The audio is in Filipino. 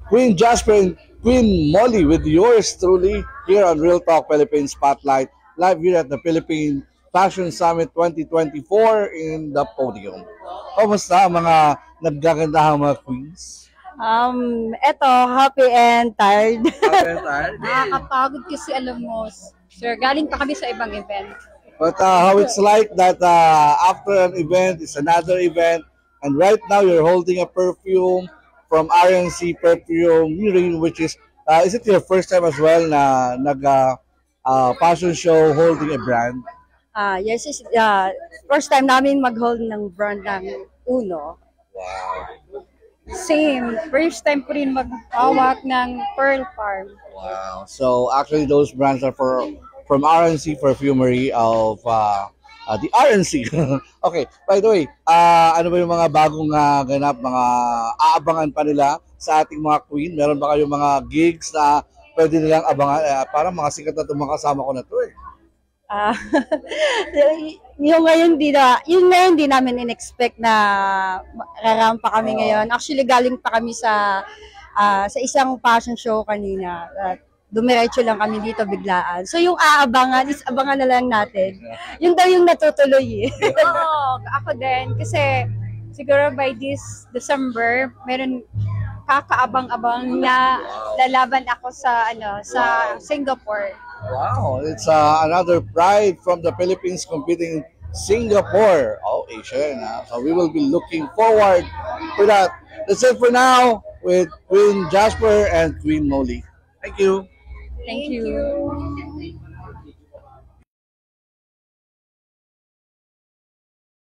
Queen Jasper and Queen Molly with yours truly here on Real Talk Philippines Spotlight, live here at the Philippine Fashion Summit 2024 in the podium. Kamusta ang mga nagagandahang mga queens? Eto, happy and tired. Tired? Nakakapagod kasi alam mo, sir, galing pa kami sa ibang event. But how it's like that after an event is another event, and right now you're holding a perfume from RNC Perfume, which is it your first time as well na fashion show holding a brand? Yes, first time namin mag-hold ng brand ng Uno. Wow. Same, first time ko rin maghawak ng Pearl Farm. Wow. So actually those brands are from RNC Perfumery of the RNC. Okay, by the way, ano ba yung mga bagong ganap, mga aabangan pa nila sa ating mga queen? Meron ba kayong mga gigs na pwede nilang abangan? Parang mga sikat na itong mga kasama ko na to eh. Ah, yung ngayon di namin in-expect na rarampa kami ngayon. Actually, galing pa kami sa isang fashion show kanina. Dumiretso lang kami dito biglaan. So yung aabangan is abangan na lang natin. Yun daw yung natutuloy eh. Oo, ako din. Kasi siguro by this December, meron kakaabang-abang na lalaban ako sa Singapore. Wow, it's another pride from the Philippines competing in Singapore. Oh, Asian. So we will be looking forward to that. That's it for now with Queen Jasper and Queen Molly. Thank you. Thank you.